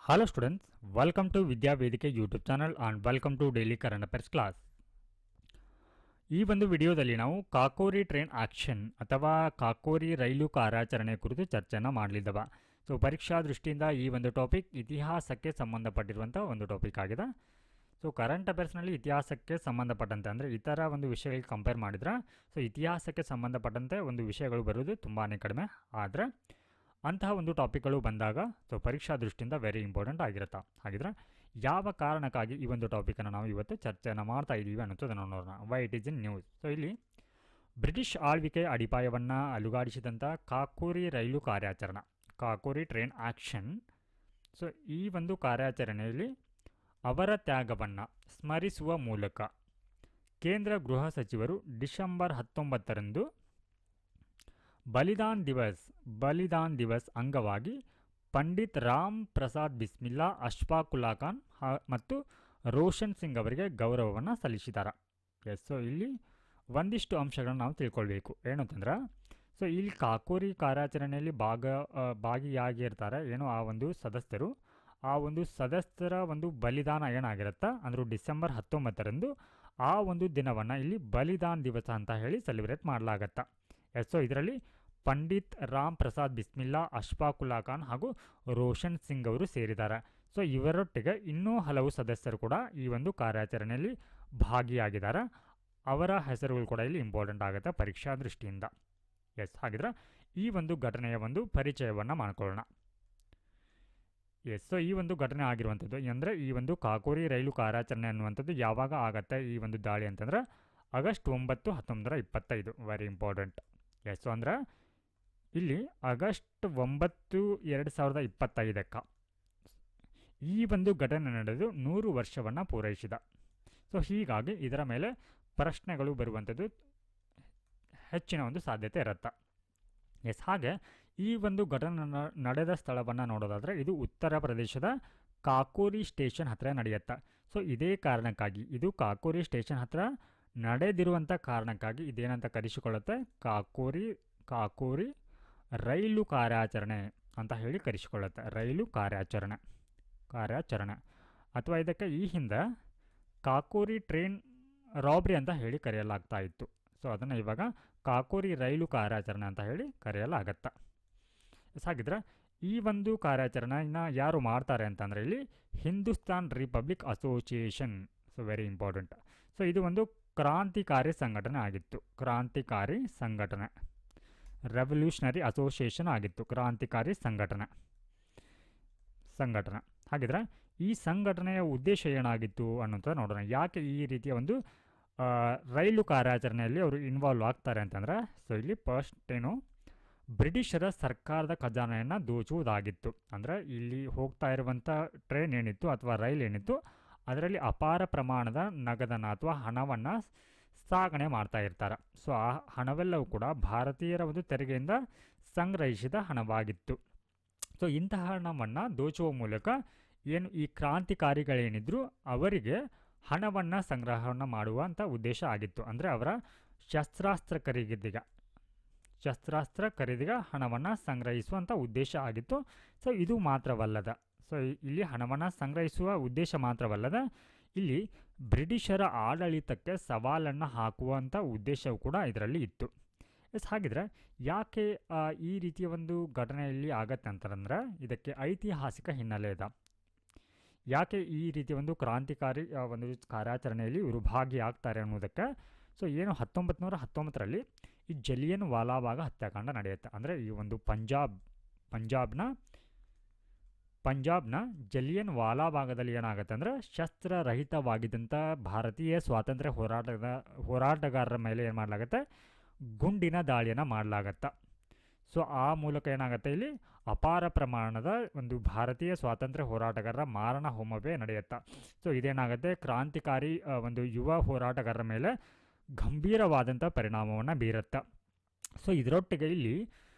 Hello students, welcome to Vidya Vedike YouTube channel and welcome to Daily Current Affairs class. ಈ ಒಂದು ವಿಡಿಯೋದಲ್ಲಿ ನಾವು Kakori train action ಅಥವಾ ಕಾಕೋರಿ ರೈಲು ಕಾರ್ಯಾಚರಣೆ ಕುರಿತು ಚರ್ಚೆಯನ್ನು ಮಾಡಲಿದ್ದೇವೆ. ಸೊ ಪರೀಕ್ಷಾ ದೃಷ್ಟಿಯಿಂದ ಈ ಒಂದು ಟಾಪಿಕ್ ಇತಿಹಾಸಕ್ಕೆ ಸಂಬಂಧಪಟ್ಟಿರುವಂಥ ಒಂದು ಟಾಪಿಕ್ ಆಗಿದೆ. ಸೊ ಕರೆಂಟ್ ಅಫೇರ್ಸ್ನಲ್ಲಿ ಇತಿಹಾಸಕ್ಕೆ ಸಂಬಂಧಪಟ್ಟಂತೆ ಅಂದರೆ ಇತರ ಒಂದು ವಿಷಯಗಳಿಗೆ ಕಂಪೇರ್ ಮಾಡಿದ್ರೆ ಸೊ ಇತಿಹಾಸಕ್ಕೆ ಸಂಬಂಧಪಟ್ಟಂತೆ ಒಂದು ವಿಷಯಗಳು ಬರೋದು ತುಂಬಾ ಕಡಿಮೆ. ಆದರೆ ಅಂತಹ ಒಂದು ಟಾಪಿಕ್ಗಳು ಬಂದಾಗ ಸೊ ಪರೀಕ್ಷಾ ದೃಷ್ಟಿಯಿಂದ ವೆರಿ ಇಂಪಾರ್ಟೆಂಟ್ ಆಗಿರುತ್ತೆ. ಹಾಗಿದ್ರೆ ಯಾವ ಕಾರಣಕ್ಕಾಗಿ ಈ ಒಂದು ಟಾಪಿಕನ್ನು ನಾವು ಇವತ್ತು ಚರ್ಚೆಯನ್ನು ಮಾಡ್ತಾ ಇದ್ದೀವಿ ಅನ್ನೋದನ್ನು ನೋಡೋಣ. Why it is in news. So ಇಲ್ಲಿ ಬ್ರಿಟಿಷ್ ಆಳ್ವಿಕೆ ಅಡಿಪಾಯವನ್ನು ಅಲುಗಾಡಿಸಿದಂಥ ಕಾಕೋರಿ ರೈಲು ಕಾರ್ಯಾಚರಣೆ, ಕಾಕೋರಿ ಟ್ರೈನ್ ಆಕ್ಷನ್. ಸೊ ಈ ಒಂದು ಕಾರ್ಯಾಚರಣೆಯಲ್ಲಿ ಅವರ ತ್ಯಾಗವನ್ನು ಸ್ಮರಿಸುವ ಮೂಲಕ ಕೇಂದ್ರ ಗೃಹ ಸಚಿವರು ಡಿಸೆಂಬರ್ 19ರಂದು ಬಲಿದಾನ್ ದಿವಸ್ ಅಂಗವಾಗಿ ಪಂಡಿತ್ ರಾಮ್ ಪ್ರಸಾದ್ ಬಿಸ್ಮಿಲ್ಲಾ, ಅಶ್ಫಾಕ್ ಉಲ್ಲಾ ಖಾನ್ ಮತ್ತು ರೋಷನ್ ಸಿಂಗ್ ಅವರಿಗೆ ಗೌರವವನ್ನು ಸಲ್ಲಿಸಿದ್ದಾರೆ. ಸೊ ಇಲ್ಲಿ ಒಂದಿಷ್ಟು ಅಂಶಗಳನ್ನು ನಾವು ತಿಳ್ಕೊಳ್ಬೇಕು. ಏನಂತಂದ್ರೆ ಸೊ ಇಲ್ಲಿ ಕಾಕೋರಿ ಕಾರ್ಯಾಚರಣೆಯಲ್ಲಿ ಭಾಗಿಯಾಗಿರ್ತಾರೆ ಏನೋ ಆ ಒಂದು ಸದಸ್ಯರು. ಆ ಒಂದು ಸದಸ್ಯರ ಒಂದು ಬಲಿದಾನ ಏನಾಗಿರುತ್ತೆ ಅಂದ್ರೆ ಡಿಸೆಂಬರ್ 19ರಂದು ಆ ಒಂದು ದಿನವನ್ನು ಇಲ್ಲಿ ಬಲಿದಾನ್ ದಿವಸ ಅಂತ ಹೇಳಿ ಸೆಲೆಬ್ರೇಟ್ ಮಾಡಲಾಗತ್ತೆ. ಸೊ ಇದರಲ್ಲಿ ಪಂಡಿತ್ ರಾಮ್ ಪ್ರಸಾದ್ ಬಿಸ್ಮಿಲ್ಲಾ, ಅಶ್ಫಾಕ್ ಉಲ್ಲಾ ಖಾನ್ ಹಾಗೂ ರೋಷನ್ ಸಿಂಗ್ ಅವರು ಸೇರಿದ್ದಾರೆ. ಸೊ ಇವರೊಟ್ಟಿಗೆ ಇನ್ನೂ ಹಲವು ಸದಸ್ಯರು ಕೂಡ ಈ ಒಂದು ಕಾರ್ಯಾಚರಣೆಯಲ್ಲಿ ಭಾಗಿಯಾಗಿದ್ದಾರೆ. ಅವರ ಹೆಸರುಗಳು ಕೂಡ ಇಲ್ಲಿ ಇಂಪಾರ್ಟೆಂಟ್ ಆಗುತ್ತೆ ಪರೀಕ್ಷಾ ದೃಷ್ಟಿಯಿಂದ. ಹಾಗಿದ್ರೆ ಈ ಒಂದು ಘಟನೆಯ ಒಂದು ಪರಿಚಯವನ್ನು ಮಾಡ್ಕೊಳ್ಳೋಣ. ಸೊ ಈ ಒಂದು ಘಟನೆ ಆಗಿರುವಂಥದ್ದು ಅಂದರೆ ಈ ಒಂದು ಕಾಕೋರಿ ರೈಲು ಕಾರ್ಯಾಚರಣೆ ಅನ್ನುವಂಥದ್ದು ಯಾವಾಗ ಆಗತ್ತೆ ಈ ಒಂದು ದಾಳಿ ಅಂತಂದರೆ ಆಗಸ್ಟ್ 9, 1925. Very important. ಸೊ ಅಂದರೆ ಇಲ್ಲಿ ಆಗಸ್ಟ್ 9, 2025 ಈ ಒಂದು ಘಟನೆ ನಡೆದು 100 ವರ್ಷವನ್ನು ಪೂರೈಸಿದ. ಸೊ ಹೀಗಾಗಿ ಇದರ ಮೇಲೆ ಪ್ರಶ್ನೆಗಳು ಬರುವಂಥದ್ದು ಹೆಚ್ಚಿನ ಒಂದು ಸಾಧ್ಯತೆ ಇರುತ್ತೆ. ಹಾಗೆ ಈ ಒಂದು ಘಟನೆ ನಡೆದ ಸ್ಥಳವನ್ನು ನೋಡೋದಾದರೆ ಇದು ಉತ್ತರ ಪ್ರದೇಶದ ಕಾಕೋರಿ ಸ್ಟೇಷನ್ ಹತ್ತಿರ ನಡೆಯುತ್ತೆ. ಸೊ ಇದೇ ಕಾರಣಕ್ಕಾಗಿ ಇದು ಕಾಕೋರಿ ಸ್ಟೇಷನ್ ಹತ್ತಿರ ನಡೆದಿರುವಂಥ ಕಾರಣಕ್ಕಾಗಿ ಇದೇನಂತ ಕರೆಸಿಕೊಳ್ಳುತ್ತೆ, ಕಾಕೋರಿ ರೈಲು ಕಾರ್ಯಾಚರಣೆ ಅಂತ ಹೇಳಿ ಕರೆಸಿಕೊಳ್ಳುತ್ತೆ. ರೈಲು ಕಾರ್ಯಾಚರಣೆ ಅಥವಾ ಇದಕ್ಕೆ ಈ ಹಿಂದೆ ಕಾಕೋರಿ ಟ್ರೈನ್ ರಾಬ್ರಿ ಅಂತ ಹೇಳಿ ಕರೆಯಲಾಗ್ತಾ ಇತ್ತು. ಸೊ ಅದನ್ನು ಇವಾಗ ಕಾಕೋರಿ ರೈಲು ಕಾರ್ಯಾಚರಣೆ ಅಂತ ಹೇಳಿ ಕರೆಯಲಾಗತ್ತೆ. ಹಾಗಿದ್ರೆ ಈ ಒಂದು ಕಾರ್ಯಾಚರಣೆಯನ್ನು ಯಾರು ಮಾಡ್ತಾರೆ ಅಂತಂದರೆ ಇಲ್ಲಿ Hindustan republic association. So very important. So ಇದು ಒಂದು ಕ್ರಾಂತಿಕಾರಿ ಸಂಘಟನೆ ಆಗಿತ್ತು. ಕ್ರಾಂತಿಕಾರಿ ಸಂಘಟನೆ, ರೆವಲ್ಯೂಷನರಿ ಅಸೋಸಿಯೇಷನ್ ಆಗಿತ್ತು. ಕ್ರಾಂತಿಕಾರಿ ಸಂಘಟನೆ. ಹಾಗಿದ್ರೆ ಈ ಸಂಘಟನೆಯ ಉದ್ದೇಶ ಏನಾಗಿತ್ತು ಅನ್ನೋಂಥ ನೋಡೋಣ. ಯಾಕೆ ಈ ರೀತಿಯ ಒಂದು ರೈಲು ಕಾರ್ಯಾಚರಣೆಯಲ್ಲಿ ಅವರು ಇನ್ವಾಲ್ವ್ ಆಗ್ತಾರೆ ಅಂತಂದರೆ ಸೊ ಇಲ್ಲಿ ಫಸ್ಟ್ ಏನು ಬ್ರಿಟಿಷರ ಸರ್ಕಾರದ ಖಜಾನೆಯನ್ನು ದೋಚುವುದಾಗಿತ್ತು. ಅಂದರೆ ಇಲ್ಲಿ ಹೋಗ್ತಾ ಇರುವಂಥ ಟ್ರೈನ್ ಏನಿತ್ತು ಅಥವಾ ರೈಲ್ ಏನಿತ್ತು ಅದರಲ್ಲಿ ಅಪಾರ ಪ್ರಮಾಣದ ನಗದನ್ನು ಅಥವಾ ಹಣವನ್ನು ಸಾಗಣೆ ಮಾಡ್ತಾ ಇರ್ತಾರೆ. ಸೊ ಆ ಹಣವೆಲ್ಲವೂ ಕೂಡ ಭಾರತೀಯರ ಒಂದು ತೆರಿಗೆಯಿಂದ ಸಂಗ್ರಹಿಸಿದ ಹಣವಾಗಿತ್ತು. ಸೊ ಇಂತಹ ಹಣವನ್ನು ದೋಚುವ ಮೂಲಕ ಏನು ಈ ಕ್ರಾಂತಿಕಾರಿಗಳೇನಿದ್ರು ಅವರಿಗೆ ಹಣವನ್ನು ಸಂಗ್ರಹವನ್ನು ಮಾಡುವಂಥ ಉದ್ದೇಶ ಆಗಿತ್ತು. ಅಂದರೆ ಅವರ ಶಸ್ತ್ರಾಸ್ತ್ರ ಖರೀದಿಗೆ ಹಣವನ್ನು ಸಂಗ್ರಹಿಸುವಂಥ ಉದ್ದೇಶ ಆಗಿತ್ತು. ಸೊ ಇದು ಮಾತ್ರವಲ್ಲದ ಸೊ ಇಲ್ಲಿ ಹಣವನ್ನು ಸಂಗ್ರಹಿಸುವ ಉದ್ದೇಶ ಮಾತ್ರವಲ್ಲದ ಇಲ್ಲಿ ಬ್ರಿಟಿಷರ ಆಡಳಿತಕ್ಕೆ ಸವಾಲನ್ನು ಹಾಕುವಂಥ ಉದ್ದೇಶವೂ ಕೂಡ ಇದರಲ್ಲಿ ಇತ್ತು. ಹಾಗಿದ್ರೆ ಯಾಕೆ ಈ ರೀತಿಯ ಒಂದು ಘಟನೆಯಲ್ಲಿ ಆಗತ್ತೆ ಅಂತಂದರೆ ಇದಕ್ಕೆ ಐತಿಹಾಸಿಕ ಹಿನ್ನೆಲೆ ಇದೆ. ಯಾಕೆ ಈ ರೀತಿಯ ಒಂದು ಕ್ರಾಂತಿಕಾರಿ ಒಂದು ಕಾರ್ಯಾಚರಣೆಯಲ್ಲಿ ಇವರು ಭಾಗಿಯಾಗ್ತಾರೆ ಅನ್ನೋದಕ್ಕೆ ಸೊ ಏನು 1919ರಲ್ಲಿ ಈ ಜಲಿಯನ್ ವಾಲಾಬಾಗ್ ಹತ್ಯಾಕಾಂಡ ನಡೆಯುತ್ತೆ. ಅಂದರೆ ಈ ಒಂದು ಪಂಜಾಬ್ನ ಜಲಿಯನ್ ವಾಲಾಬಾಗದಲ್ಲಿ ಏನಾಗುತ್ತೆ ಅಂದರೆ ಶಸ್ತ್ರರಹಿತವಾಗಿದ್ದಂಥ ಭಾರತೀಯ ಸ್ವಾತಂತ್ರ್ಯ ಹೋರಾಟಗಾರರ ಮೇಲೆ ಏನು ಮಾಡಲಾಗುತ್ತೆ, ಗುಂಡಿನ ದಾಳಿಯನ್ನು ಮಾಡಲಾಗತ್ತೆ. ಸೊ ಆ ಮೂಲಕ ಏನಾಗುತ್ತೆ ಇಲ್ಲಿ ಅಪಾರ ಪ್ರಮಾಣದ ಒಂದು ಭಾರತೀಯ ಸ್ವಾತಂತ್ರ್ಯ ಹೋರಾಟಗಾರರ ಮಾರಣ ಹೋಮವೇ ನಡೆಯುತ್ತೆ. ಸೊ ಇದೇನಾಗುತ್ತೆ ಕ್ರಾಂತಿಕಾರಿ ಒಂದು ಯುವ ಹೋರಾಟಗಾರರ ಮೇಲೆ ಗಂಭೀರವಾದಂಥ ಪರಿಣಾಮವನ್ನು ಬೀರುತ್ತೆ. ಸೊ ಇದರೊಟ್ಟಿಗೆ ಇಲ್ಲಿ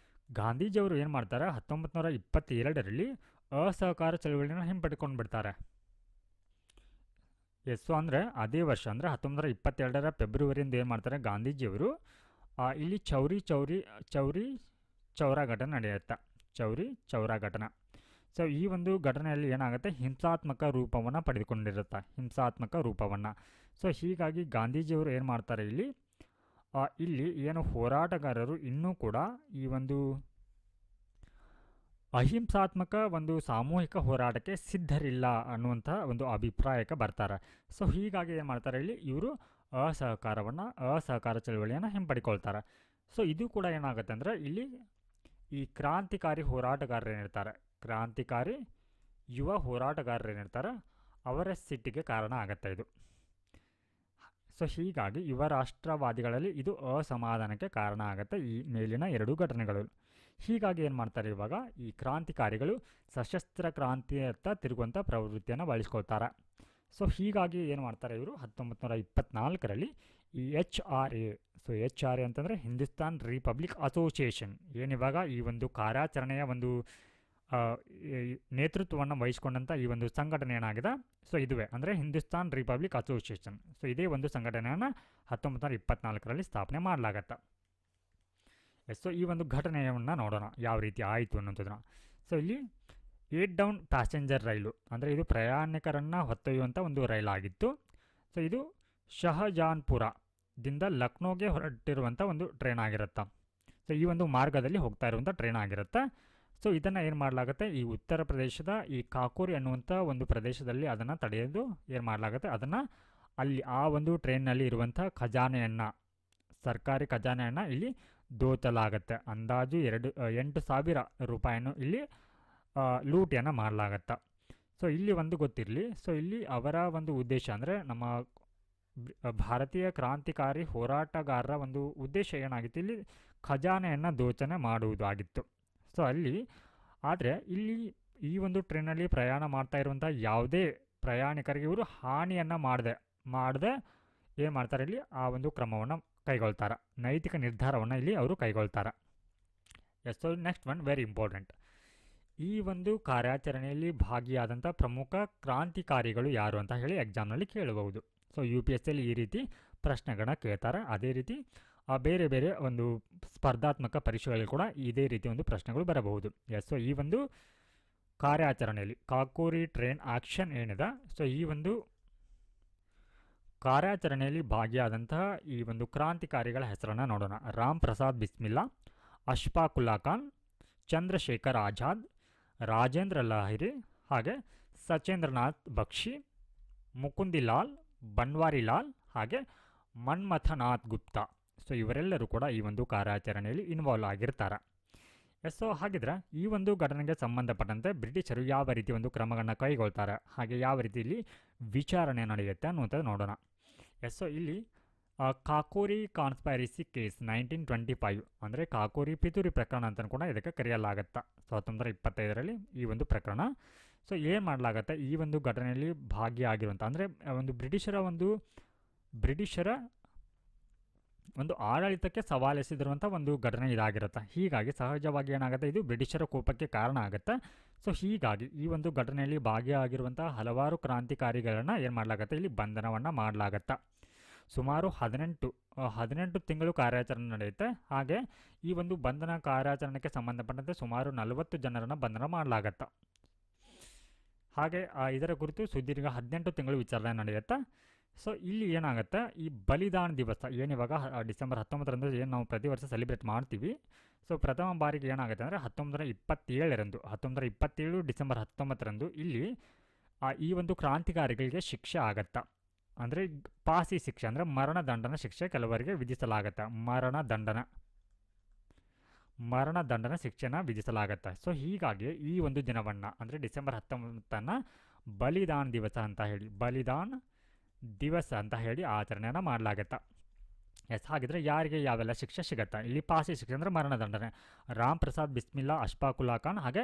ಗಾಂಧೀಜಿಯವರು ಏನು ಮಾಡ್ತಾರೆ 1922ರಲ್ಲಿ ಅಸಹಕಾರ ಚಳವಳಿಯನ್ನು ಹಿಂಪಡೆದುಕೊಂಡು ಬಿಡ್ತಾರೆ. ಸೊ ಅಂದರೆ ಅದೇ ವರ್ಷ ಅಂದರೆ 1922ರ ಫೆಬ್ರವರಿಯಿಂದ ಏನು ಮಾಡ್ತಾರೆ ಗಾಂಧೀಜಿಯವರು ಇಲ್ಲಿ ಚೌರಿ ಚೌರಾ ಘಟನೆ ನಡೆಯುತ್ತೆ. ಸೊ ಈ ಒಂದು ಘಟನೆಯಲ್ಲಿ ಏನಾಗುತ್ತೆ, ಹಿಂಸಾತ್ಮಕ ರೂಪವನ್ನು ಪಡೆದುಕೊಂಡಿರುತ್ತೆ, ಹಿಂಸಾತ್ಮಕ ರೂಪವನ್ನು. ಸೊ ಹೀಗಾಗಿ ಗಾಂಧೀಜಿಯವರು ಏನು ಮಾಡ್ತಾರೆ ಇಲ್ಲಿ ಏನು ಹೋರಾಟಗಾರರು ಇನ್ನೂ ಕೂಡ ಈ ಒಂದು ಅಹಿಂಸಾತ್ಮಕ ಒಂದು ಸಾಮೂಹಿಕ ಹೋರಾಟಕ್ಕೆ ಸಿದ್ಧರಿಲ್ಲ ಅನ್ನುವಂಥ ಒಂದು ಅಭಿಪ್ರಾಯಕ್ಕೆ ಬರ್ತಾರೆ. ಸೊ ಹೀಗಾಗಿ ಏನು ಮಾಡ್ತಾರೆ, ಇವರು ಅಸಹಕಾರ ಚಳವಳಿಯನ್ನು ಹಿಂಪಡಿಕೊಳ್ತಾರೆ. ಸೊ ಇದು ಕೂಡ ಏನಾಗುತ್ತೆ ಅಂದರೆ ಇಲ್ಲಿ ಈ ಕ್ರಾಂತಿಕಾರಿ ಹೋರಾಟಗಾರರು ಏನಿರ್ತಾರೆ, ಕ್ರಾಂತಿಕಾರಿ ಯುವ ಹೋರಾಟಗಾರರು ಏನಿರ್ತಾರೆ ಅವರ ಸಿಟ್ಟಿಗೆ ಕಾರಣ ಆಗುತ್ತೆ ಇದು. ಸೊ ಹೀಗಾಗಿ ಯುವ ರಾಷ್ಟ್ರವಾದಿಗಳಲ್ಲಿ ಇದು ಅಸಮಾಧಾನಕ್ಕೆ ಕಾರಣ ಆಗುತ್ತೆ ಈ ಮೇಲಿನ ಎರಡೂ ಘಟನೆಗಳು. ಹೀಗಾಗಿ ಏನು ಮಾಡ್ತಾರೆ, ಇವಾಗ ಈ ಕ್ರಾಂತಿಕಾರಿಗಳು ಸಶಸ್ತ್ರ ಕ್ರಾಂತಿಯತ್ತ ತಿರುಗುವಂಥ ಪ್ರವೃತ್ತಿಯನ್ನು ಬಳಸ್ಕೊಳ್ತಾರೆ. ಸೊ ಹೀಗಾಗಿ ಏನು ಮಾಡ್ತಾರೆ, ಇವರು 1924ರಲ್ಲಿ ಈ HRA, ಸೊ HRA ಅಂತಂದರೆ ಹಿಂದೂಸ್ತಾನ್ ರಿಪಬ್ಲಿಕ್ ಅಸೋಸಿಯೇಷನ್, ಏನಿವಾಗ ಈ ಒಂದು ಕಾರ್ಯಾಚರಣೆಯ ಒಂದು ನೇತೃತ್ವವನ್ನು ವಹಿಸ್ಕೊಂಡಂಥ ಈ ಒಂದು ಸಂಘಟನೆ ಏನಾಗಿದೆ, ಸೊ ಇದುವೇ ಅಂದರೆ ಹಿಂದೂಸ್ತಾನ್ ರಿಪಬ್ಲಿಕ್ ಅಸೋಸಿಯೇಷನ್. ಸೊ ಇದೇ ಒಂದು ಸಂಘಟನೆಯನ್ನು 1924ರಲ್ಲಿ ಸ್ಥಾಪನೆ ಮಾಡಲಾಗತ್ತೆ. ಸೊ ಈ ಒಂದು ಘಟನೆಯನ್ನು ನೋಡೋಣ ಯಾವ ರೀತಿ ಆಯಿತು ಅನ್ನೋದನ್ನು. ಸೊ ಇಲ್ಲಿ 8 ಡೌನ್ ಪ್ಯಾಸೆಂಜರ್ ರೈಲು, ಅಂದರೆ ಇದು ಪ್ರಯಾಣಿಕರನ್ನು ಹೊತ್ತೊಯ್ಯುವಂಥ ಒಂದು ರೈಲಾಗಿತ್ತು. ಸೊ ಇದು ಶಹಜಾನ್ಪುರದಿಂದ ಲಕ್ನೋಗೆ ಹೊರಟಿರುವಂಥ ಒಂದು ಟ್ರೈನ್ ಆಗಿರುತ್ತೆ. ಸೊ ಈ ಒಂದು ಮಾರ್ಗದಲ್ಲಿ ಹೋಗ್ತಾ ಇರುವಂಥ ಟ್ರೈನ್ ಆಗಿರುತ್ತೆ. ಸೊ ಇದನ್ನು ಏನು ಮಾಡಲಾಗುತ್ತೆ, ಈ ಉತ್ತರ ಪ್ರದೇಶದ ಈ ಕಾಕೋರಿ ಅನ್ನುವಂಥ ಒಂದು ಪ್ರದೇಶದಲ್ಲಿ ಅದನ್ನು ತಡೆಯೋದು ಏನು ಮಾಡಲಾಗುತ್ತೆ, ಅದನ್ನು ಅಲ್ಲಿ ಆ ಒಂದು ಟ್ರೈನ್ನಲ್ಲಿ ಇರುವಂಥ ಖಜಾನೆಯನ್ನು, ಸರ್ಕಾರಿ ಖಜಾನೆಯನ್ನು ಇಲ್ಲಿ ದೋಚಲಾಗತ್ತೆ. ಅಂದಾಜು 8,000 ರೂಪಾಯಿಯನ್ನು ಇಲ್ಲಿ ಲೂಟಿಯನ್ನು ಮಾಡಲಾಗತ್ತೆ. ಸೊ ಇಲ್ಲಿ ಒಂದು ಗೊತ್ತಿರಲಿ, ಸೊ ಇಲ್ಲಿ ಅವರ ಒಂದು ಉದ್ದೇಶ ಅಂದರೆ ನಮ್ಮ ಭಾರತೀಯ ಕ್ರಾಂತಿಕಾರಿ ಹೋರಾಟಗಾರರ ಒಂದು ಉದ್ದೇಶ ಏನಾಗಿತ್ತು, ಇಲ್ಲಿ ಖಜಾನೆಯನ್ನು ದೋಚನೆ ಮಾಡುವುದಾಗಿತ್ತು. ಸೊ ಅಲ್ಲಿ ಆದರೆ ಇಲ್ಲಿ ಈ ಒಂದು ಟ್ರೈನಲ್ಲಿ ಪ್ರಯಾಣ ಮಾಡ್ತಾ ಇರುವಂಥ ಯಾವುದೇ ಪ್ರಯಾಣಿಕರಿಗೆ ಇವರು ಹಾನಿಯನ್ನು ಮಾಡದೆ ಏನು ಮಾಡ್ತಾರೆ, ಇಲ್ಲಿ ಆ ಒಂದು ಕ್ರಮವನ್ನು ಕೈಗೊಳ್ತಾರೆ, ನೈತಿಕ ನಿರ್ಧಾರವನ್ನು ಇಲ್ಲಿ ಅವರು ಕೈಗೊಳ್ತಾರೆ. Yes. So next one very important, ಈ ಒಂದು ಕಾರ್ಯಾಚರಣೆಯಲ್ಲಿ ಭಾಗಿಯಾದಂಥ ಪ್ರಮುಖ ಕ್ರಾಂತಿಕಾರಿಗಳು ಯಾರು ಅಂತ ಹೇಳಿ ಎಕ್ಸಾಮ್ನಲ್ಲಿ ಕೇಳಬಹುದು. ಸೊ UPSCಯಲ್ಲಿ ಈ ರೀತಿ ಪ್ರಶ್ನೆಗಳನ್ನ ಕೇಳ್ತಾರೆ. ಅದೇ ರೀತಿ ಬೇರೆ ಬೇರೆ ಒಂದು ಸ್ಪರ್ಧಾತ್ಮಕ ಪರೀಕ್ಷೆಗಳಲ್ಲಿ ಕೂಡ ಇದೇ ರೀತಿ ಒಂದು ಪ್ರಶ್ನೆಗಳು ಬರಬಹುದು. ಎಸ್. ಸೊ ಈ ಒಂದು ಕಾರ್ಯಾಚರಣೆಯಲ್ಲಿ ಕಾಕೋರಿ ಟ್ರೈನ್ ಆಕ್ಷನ್ ಏನಿದೆ, ಸೊ ಈ ಒಂದು ಕಾರ್ಯಾಚರಣೆಯಲ್ಲಿ ಭಾಗಿಯಾದಂತಹ ಈ ಒಂದು ಕ್ರಾಂತಿಕಾರಿಗಳ ಹೆಸರನ್ನು ನೋಡೋಣ. ರಾಮ್ ಪ್ರಸಾದ್ ಬಿಸ್ಮಿಲ್ಲಾ, ಅಶ್ಫಾಕ್ ಉಲ್ಲಾ ಖಾನ್, ಚಂದ್ರಶೇಖರ್ ಆಜಾದ್, ರಾಜೇಂದ್ರ ಲಹಿರಿ, ಹಾಗೆ ಸಚೇಂದ್ರನಾಥ್ ಬಕ್ಷಿ, ಮುಕುಂದಿಲಾಲ್, ಬನ್ವಾರಿಲಾಲ್, ಹಾಗೆ ಮನ್ಮಥನಾಥ್ ಗುಪ್ತಾ. ಸೊ ಇವರೆಲ್ಲರೂ ಕೂಡ ಈ ಒಂದು ಕಾರ್ಯಾಚರಣೆಯಲ್ಲಿ ಇನ್ವಾಲ್ವ್ ಆಗಿರ್ತಾರೆ. ಎಸ್. ಸೊ ಹಾಗಿದ್ರೆ ಈ ಒಂದು ಘಟನೆಗೆ ಸಂಬಂಧಪಟ್ಟಂತೆ ಬ್ರಿಟಿಷರು ಯಾವ ರೀತಿ ಒಂದು ಕ್ರಮಗಳನ್ನು ಕೈಗೊಳ್ತಾರೆ, ಹಾಗೆ ಯಾವ ರೀತಿಯಲ್ಲಿ ವಿಚಾರಣೆ ನಡೆಯುತ್ತೆ ಅನ್ನುವಂಥದ್ದು ನೋಡೋಣ. ಎಸ್. ಸೊ ಇಲ್ಲಿ ಕಾಕೋರಿ ಕಾನ್ಸ್ಪೈರಸಿ ಕೇಸ್ 1925, ಅಂದರೆ ಕಾಕೋರಿ ಪಿತೂರಿ ಪ್ರಕರಣ ಅಂತ ಕೂಡ ಇದಕ್ಕೆ ಕರೆಯಲಾಗತ್ತೆ. 1925ರಲ್ಲಿ ಈ ಒಂದು ಪ್ರಕರಣ. ಸೊ ಏನು ಮಾಡಲಾಗತ್ತೆ, ಈ ಒಂದು ಘಟನೆಯಲ್ಲಿ ಭಾಗಿಯಾಗಿರುವಂಥ ಅಂದರೆ ಒಂದು ಬ್ರಿಟಿಷರ ಒಂದು ಆಡಳಿತಕ್ಕೆ ಸವಾಲೆಸೆದಿರುವಂಥ ಒಂದು ಘಟನೆ ಇದಾಗಿರುತ್ತೆ. ಹೀಗಾಗಿ ಸಹಜವಾಗಿ ಏನಾಗುತ್ತೆ, ಇದು ಬ್ರಿಟಿಷರ ಕೋಪಕ್ಕೆ ಕಾರಣ ಆಗುತ್ತೆ. ಸೊ ಹೀಗಾಗಿ ಈ ಒಂದು ಘಟನೆಯಲ್ಲಿ ಭಾಗಿಯಾಗಿರುವಂಥ ಹಲವಾರು ಕ್ರಾಂತಿಕಾರಿಗಳನ್ನು ಏನು ಮಾಡಲಾಗತ್ತೆ, ಇಲ್ಲಿ ಬಂಧನವನ್ನು ಮಾಡಲಾಗತ್ತೆ. ಸುಮಾರು 18 ತಿಂಗಳು ಕಾರ್ಯಾಚರಣೆ ನಡೆಯುತ್ತೆ. ಹಾಗೆ ಈ ಒಂದು ಬಂಧನ ಕಾರ್ಯಾಚರಣೆಗೆ ಸಂಬಂಧಪಟ್ಟಂತೆ ಸುಮಾರು 40 ಜನರನ್ನು ಬಂಧನ ಮಾಡಲಾಗತ್ತೆ. ಹಾಗೆ ಇದರ ಕುರಿತು ಸುದೀರ್ಘ 18 ತಿಂಗಳು ವಿಚಾರಣೆ ನಡೆಯುತ್ತೆ. ಸೊ ಇಲ್ಲಿ ಏನಾಗುತ್ತೆ, ಈ ಬಲಿದಾನ ದಿವಸ ಏನಿವಾಗ ಡಿಸೆಂಬರ್ 19ರಂದು ಏನು ನಾವು ಪ್ರತಿ ವರ್ಷ ಸೆಲಿಬ್ರೇಟ್ ಮಾಡ್ತೀವಿ. ಸೊ ಪ್ರಥಮ ಬಾರಿಗೆ ಏನಾಗುತ್ತೆ ಅಂದರೆ 1927 ಡಿಸೆಂಬರ್ 19ರಂದು ಇಲ್ಲಿ ಈ ಒಂದು ಕ್ರಾಂತಿಕಾರಿಗಳಿಗೆ ಶಿಕ್ಷೆ ಆಗತ್ತೆ. ಅಂದರೆ ಫಾಸಿ ಶಿಕ್ಷೆ, ಅಂದರೆ ಮರಣದಂಡನ ಶಿಕ್ಷೆ ಕೆಲವರಿಗೆ ವಿಧಿಸಲಾಗತ್ತೆ. ಮರಣದಂಡನ ಶಿಕ್ಷೆನ ವಿಧಿಸಲಾಗತ್ತೆ. ಸೊ ಹೀಗಾಗಿ ಈ ಒಂದು ದಿನವನ್ನು ಅಂದರೆ ಡಿಸೆಂಬರ್ 19ನ್ನು ಬಲಿದಾನ ದಿವಸ ಅಂತ ಹೇಳಿ ಆಚರಣೆಯನ್ನು ಮಾಡಲಾಗತ್ತೆ. ಎಸ್. ಹಾಗಿದ್ರೆ ಯಾರಿಗೆ ಯಾವೆಲ್ಲ ಶಿಕ್ಷೆ ಸಿಗತ್ತಾ, ಇಲ್ಲಿ ಫಾಸಿ ಶಿಕ್ಷೆ ಅಂದರೆ ಮರಣದಂಡನೆ. ರಾಮ್ ಪ್ರಸಾದ್ ಬಿಸ್ಮಿಲ್ಲಾ, ಅಶ್ಫಾಕ್ ಉಲ್ಲಾ ಖಾನ್, ಹಾಗೆ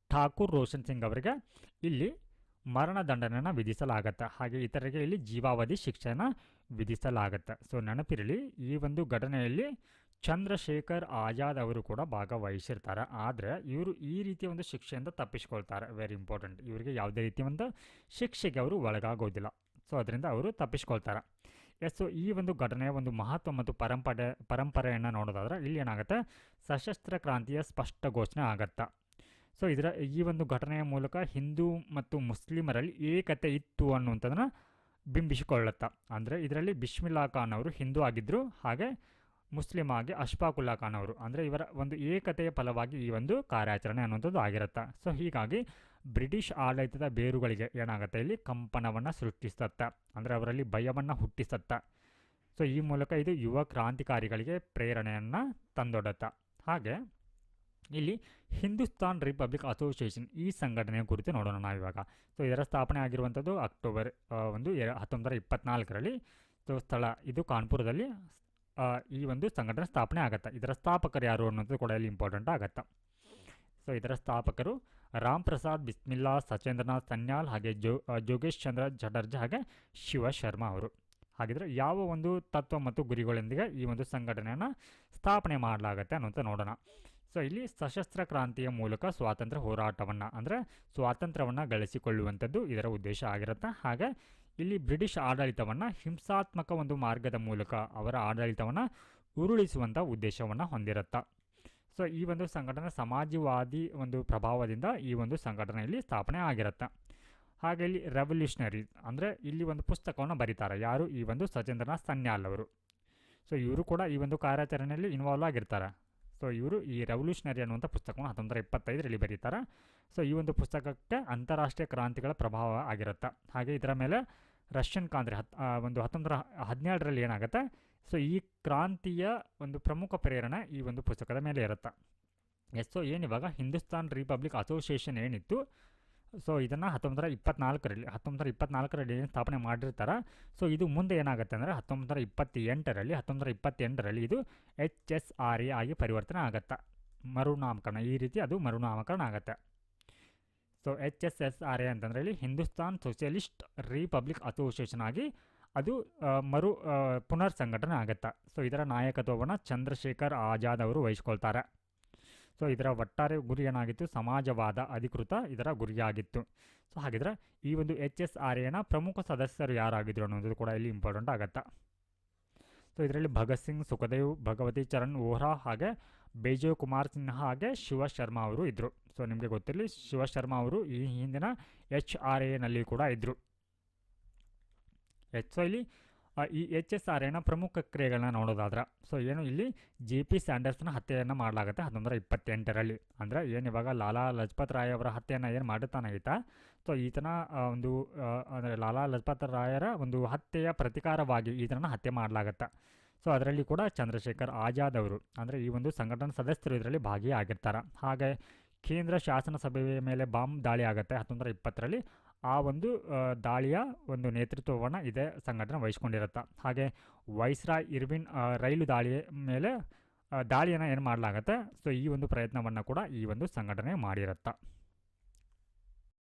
ಠಾಕೂರ್ ರೋಷನ್ ಸಿಂಗ್ ಅವರಿಗೆ ಇಲ್ಲಿ ಮರಣದಂಡನೆಯನ್ನು ವಿಧಿಸಲಾಗತ್ತೆ. ಹಾಗೆ ಇತರರಿಗೆ ಇಲ್ಲಿ ಜೀವಾವಧಿ ಶಿಕ್ಷೆಯನ್ನು ವಿಧಿಸಲಾಗತ್ತೆ. ಸೊ ನೆನಪಿರಲಿ, ಈ ಒಂದು ಘಟನೆಯಲ್ಲಿ ಚಂದ್ರಶೇಖರ್ ಆಜಾದ್ ಅವರು ಕೂಡ ಭಾಗವಹಿಸಿರ್ತಾರೆ. ಆದರೆ ಇವರು ಈ ರೀತಿಯ ಒಂದು ಶಿಕ್ಷೆಯಿಂದ ತಪ್ಪಿಸ್ಕೊಳ್ತಾರೆ. ವೆರಿ ಇಂಪಾರ್ಟೆಂಟ್, ಇವರಿಗೆ ಯಾವುದೇ ರೀತಿಯ ಒಂದು ಶಿಕ್ಷೆಗೆ ಅವರು ಒಳಗಾಗೋದಿಲ್ಲ. ಸೊ ಅದರಿಂದ ಅವರು ತಪ್ಪಿಸ್ಕೊಳ್ತಾರೆ. ಎಸ್. ಸೊ ಈ ಒಂದು ಘಟನೆಯ ಒಂದು ಮಹತ್ವ ಮತ್ತು ಪರಂಪರೆಯನ್ನು ನೋಡೋದಾದ್ರೆ ಇಲ್ಲಿ ಏನಾಗುತ್ತೆ, ಸಶಸ್ತ್ರ ಕ್ರಾಂತಿಯ ಸ್ಪಷ್ಟ ಘೋಷಣೆ ಆಗತ್ತೆ. ಸೊ ಈ ಒಂದು ಘಟನೆಯ ಮೂಲಕ ಹಿಂದೂ ಮತ್ತು ಮುಸ್ಲಿಮರಲ್ಲಿ ಏಕತೆ ಇತ್ತು ಅನ್ನುವಂಥದ್ದನ್ನು ಬಿಂಬಿಸಿಕೊಳ್ಳುತ್ತಾ. ಅಂದರೆ ಇದರಲ್ಲಿ ಬಿಸ್ಮಿಲ್ಲಾ ಖಾನ್ ಅವರು ಹಿಂದೂ ಆಗಿದ್ದರು, ಹಾಗೆ ಮುಸ್ಲಿಂ ಆಗಿ ಅಶ್ಫಾಕುಲ್ಲಾ ಖಾನ್ ಅವರು, ಅಂದರೆ ಇವರ ಒಂದು ಏಕತೆಯ ಫಲವಾಗಿ ಈ ಒಂದು ಕಾರ್ಯಾಚರಣೆ ಅನ್ನುವಂಥದ್ದು ಆಗಿರುತ್ತೆ. ಸೊ ಹೀಗಾಗಿ ಬ್ರಿಟಿಷ್ ಆಡಳಿತದ ಬೇರುಗಳಿಗೆ ಏನಾಗುತ್ತೆ ಇಲ್ಲಿ ಕಂಪನವನ್ನು ಸೃಷ್ಟಿಸುತ್ತೆ, ಅಂದರೆ ಅವರಲ್ಲಿ ಭಯವನ್ನು ಹುಟ್ಟಿಸುತ್ತೆ. ಸೊ ಈ ಮೂಲಕ ಇದು ಯುವ ಕ್ರಾಂತಿಕಾರಿಗಳಿಗೆ ಪ್ರೇರಣೆಯನ್ನು ತಂದೊಡ್ಡುತ್ತೆ. ಹಾಗೆ ಇಲ್ಲಿ ಹಿಂದೂಸ್ತಾನ್ ರಿಪಬ್ಲಿಕ್ ಅಸೋಸಿಯೇಷನ್ ಈ ಸಂಘಟನೆಯ ಕುರಿತು ನೋಡೋಣ ನಾವಿವಾಗ. ಸೊ ಇದರ ಸ್ಥಾಪನೆ ಆಗಿರುವಂಥದ್ದು ಅಕ್ಟೋಬರ್ 1924ರಲ್ಲಿ. ಸೊ ಸ್ಥಳ ಇದು ಕಾನ್ಪುರದಲ್ಲಿ ಈ ಒಂದು ಸಂಘಟನೆ ಸ್ಥಾಪನೆ ಆಗುತ್ತೆ. ಇದರ ಸ್ಥಾಪಕರು ಯಾರು ಅನ್ನೋದು ಕೂಡ ಇಲ್ಲಿ ಇಂಪಾರ್ಟೆಂಟ್ ಆಗುತ್ತೆ. ಸೊ ಇದರ ಸ್ಥಾಪಕರು ರಾಮ್ ಪ್ರಸಾದ್ ಬಿಸ್ಮಿಲ್ಲಾ, ಸಚೇಂದ್ರನಾಥ್ ಸನ್ಯಾಲ್, ಹಾಗೆ ಜೋಗೇಶ್ ಚಂದ್ರ ಚಟರ್ಜಿ, ಹಾಗೆ ಶಿವ ಶರ್ಮಾ ಅವರು. ಹಾಗಿದ್ರೆ ಯಾವ ಒಂದು ತತ್ವ ಮತ್ತು ಗುರಿಗಳೊಂದಿಗೆ ಈ ಒಂದು ಸಂಘಟನೆಯನ್ನು ಸ್ಥಾಪನೆ ಮಾಡಲಾಗುತ್ತೆ ಅನ್ನೋಂಥ ನೋಡೋಣ. ಸೊ ಇಲ್ಲಿ ಸಶಸ್ತ್ರ ಕ್ರಾಂತಿಯ ಮೂಲಕ ಸ್ವಾತಂತ್ರ್ಯ ಹೋರಾಟವನ್ನು, ಅಂದರೆ ಸ್ವಾತಂತ್ರ್ಯವನ್ನು ಗಳಿಸಿಕೊಳ್ಳುವಂಥದ್ದು ಇದರ ಉದ್ದೇಶ ಆಗಿರುತ್ತೆ. ಹಾಗೆ ಇಲ್ಲಿ ಬ್ರಿಟಿಷ್ ಆಡಳಿತವನ್ನು ಹಿಂಸಾತ್ಮಕ ಒಂದು ಮಾರ್ಗದ ಮೂಲಕ ಅವರ ಆಡಳಿತವನ್ನು ಉರುಳಿಸುವಂಥ ಉದ್ದೇಶವನ್ನು ಹೊಂದಿರುತ್ತೆ. ಸೊ ಈ ಒಂದು ಸಂಘಟನೆ ಸಮಾಜವಾದಿ ಒಂದು ಪ್ರಭಾವದಿಂದ ಈ ಒಂದು ಸಂಘಟನೆಯಲ್ಲಿ ಸ್ಥಾಪನೆ ಆಗಿರುತ್ತೆ. ಹಾಗೆ ಇಲ್ಲಿ ರೆವಲ್ಯೂಷನರಿ, ಅಂದರೆ ಇಲ್ಲಿ ಒಂದು ಪುಸ್ತಕವನ್ನು ಬರೀತಾರೆ ಯಾರು, ಈ ಒಂದು ಸಚೇಂದ್ರನಾಥ್ ಸನ್ಯಾಲ್ ಅವರು. ಸೊ ಇವರು ಕೂಡ ಈ ಒಂದು ಕಾರ್ಯಾಚರಣೆಯಲ್ಲಿ ಇನ್ವಾಲ್ವ್ ಆಗಿರ್ತಾರೆ. ಸೊ ಇವರು ಈ ರೆವಲ್ಯೂಷನರಿ ಅನ್ನುವಂಥ ಪುಸ್ತಕವನ್ನು 1925ರಲ್ಲಿ ಬರೀತಾರೆ. ಸೊ ಈ ಒಂದು ಪುಸ್ತಕಕ್ಕೆ ಅಂತಾರಾಷ್ಟ್ರೀಯ ಕ್ರಾಂತಿಗಳ ಪ್ರಭಾವ ಆಗಿರುತ್ತೆ. ಹಾಗೆ ಇದರ ಮೇಲೆ ರಷ್ಯನ್ ಕ್ರಾಂತಿ 1917ರಲ್ಲಿ ಏನಾಗುತ್ತೆ, ಸೊ ಈ ಕ್ರಾಂತಿಯ ಒಂದು ಪ್ರಮುಖ ಪ್ರೇರಣೆ ಈ ಒಂದು ಪುಸ್ತಕದ ಮೇಲೆ ಇರುತ್ತೆ. ಸೊ ಏನಿವಾಗ ಹಿಂದೂಸ್ತಾನ್ ರಿಪಬ್ಲಿಕ್ ಅಸೋಸಿಯೇಷನ್ ಏನಿತ್ತು, ಸೊ ಇದನ್ನು 1924ರಲ್ಲಿ ಏನು ಸ್ಥಾಪನೆ ಮಾಡಿರ್ತಾರೆ. ಸೊ ಇದು ಮುಂದೆ ಏನಾಗುತ್ತೆ ಅಂದರೆ 1928ರಲ್ಲಿ ಇದು HSRA ಆಗಿ ಪರಿವರ್ತನೆ ಆಗುತ್ತೆ, ಮರುನಾಮಕರಣ. ಈ ರೀತಿ ಅದು ಮರುನಾಮಕರಣ ಆಗುತ್ತೆ. ಸೊ HSSRA ಅಂತಂದರೆ ಇಲ್ಲಿ ಹಿಂದೂಸ್ತಾನ್ ಸೋಷಿಯಲಿಸ್ಟ್ ರಿಪಬ್ಲಿಕ್ ಅಸೋಸಿಯೇಷನ್ ಆಗಿ ಅದು ಪುನರ್ ಸಂಘಟನೆ ಆಗುತ್ತೆ. ಸೊ ಇದರ ನಾಯಕತ್ವವನ್ನು ಚಂದ್ರಶೇಖರ್ ಆಜಾದ್ ಅವರು ವಹಿಸ್ಕೊಳ್ತಾರೆ. ಸೊ ಇದರ ಒಟ್ಟಾರೆ ಗುರಿ ಏನಾಗಿತ್ತು, ಸಮಾಜವಾದ ಅಧಿಕೃತ ಇದರ ಗುರಿಯಾಗಿತ್ತು. ಸೊ ಹಾಗಿದ್ರೆ ಈ ಒಂದು HSRAನ ಪ್ರಮುಖ ಸದಸ್ಯರು ಯಾರಾಗಿದ್ದರು ಅನ್ನೋದು ಕೂಡ ಇಲ್ಲಿ ಇಂಪಾರ್ಟೆಂಟ್ ಆಗುತ್ತೆ. ಸೊ ಇದರಲ್ಲಿ ಭಗತ್ ಸಿಂಗ್, ಸುಖದೇವ್, ಭಗವತಿ ಚರಣ್ ವೋಹ್ರಾ, ಹಾಗೆ ಬೇಜೋ ಕುಮಾರ್ ಸಿನ್ಹಾ, ಹಾಗೆ ಶಿವ ಶರ್ಮಾ ಅವರು ಇದ್ದರು. ಸೊ ನಿಮಗೆ ಗೊತ್ತಿರಲಿ, ಶಿವ ಶರ್ಮಾ ಅವರು ಈ ಹಿಂದಿನ HRAನಲ್ಲಿ ಕೂಡ ಇದ್ದರು. ಸೊ ಇಲ್ಲಿ ಈ HSRAನ ಪ್ರಮುಖ ಕ್ರಿಯೆಗಳನ್ನ ನೋಡೋದಾದ್ರೆ, ಸೊ ಏನು ಇಲ್ಲಿ JP ಸ್ಯಾಂಡರ್ಸ್ನ ಹತ್ಯೆಯನ್ನು ಮಾಡಲಾಗುತ್ತೆ 1928ರಲ್ಲಿ. ಅಂದರೆ ಏನು ಇವಾಗ ಲಾಲಾ ಲಜಪತ್ ರಾಯ್ ಅವರ ಹತ್ಯೆಯನ್ನು ಏನು ಮಾಡುತ್ತಾನೆ ಈತ, ಸೊ ಈತನ ಒಂದು ಅಂದರೆ ಲಾಲಾ ಲಜಪತ್ ರಾಯರ ಒಂದು ಹತ್ಯೆಯ ಪ್ರತಿಕಾರವಾಗಿ ಈತನ ಹತ್ಯೆ ಮಾಡಲಾಗುತ್ತೆ. ಸೊ ಅದರಲ್ಲಿ ಕೂಡ ಚಂದ್ರಶೇಖರ್ ಆಜಾದ್ ಅವರು, ಅಂದರೆ ಈ ಒಂದು ಸಂಘಟನಾ ಸದಸ್ಯರು ಇದರಲ್ಲಿ ಭಾಗಿಯಾಗಿರ್ತಾರೆ. ಹಾಗೆ ಕೇಂದ್ರ ಶಾಸನ ಸಭೆಯ ಮೇಲೆ ಬಾಂಬ್ ದಾಳಿ ಆಗುತ್ತೆ 1920ರಲ್ಲಿ. ಆ ಒಂದು ದಾಳಿಯ ಒಂದು ನೇತೃತ್ವವನ್ನು ಇದೇ ಸಂಘಟನೆ ವಹಿಸ್ಕೊಂಡಿರುತ್ತೆ. ಹಾಗೆ ವೈಸ್ರಾಯ್ ಇರ್ವಿನ್ ರೈಲು ದಾಳಿಯ ಮೇಲೆ ದಾಳಿಯನ್ನು ಏನು ಮಾಡಲಾಗುತ್ತೆ, ಸೊ ಈ ಒಂದು ಪ್ರಯತ್ನವನ್ನು ಕೂಡ ಈ ಒಂದು ಸಂಘಟನೆ ಮಾಡಿರುತ್ತೆ.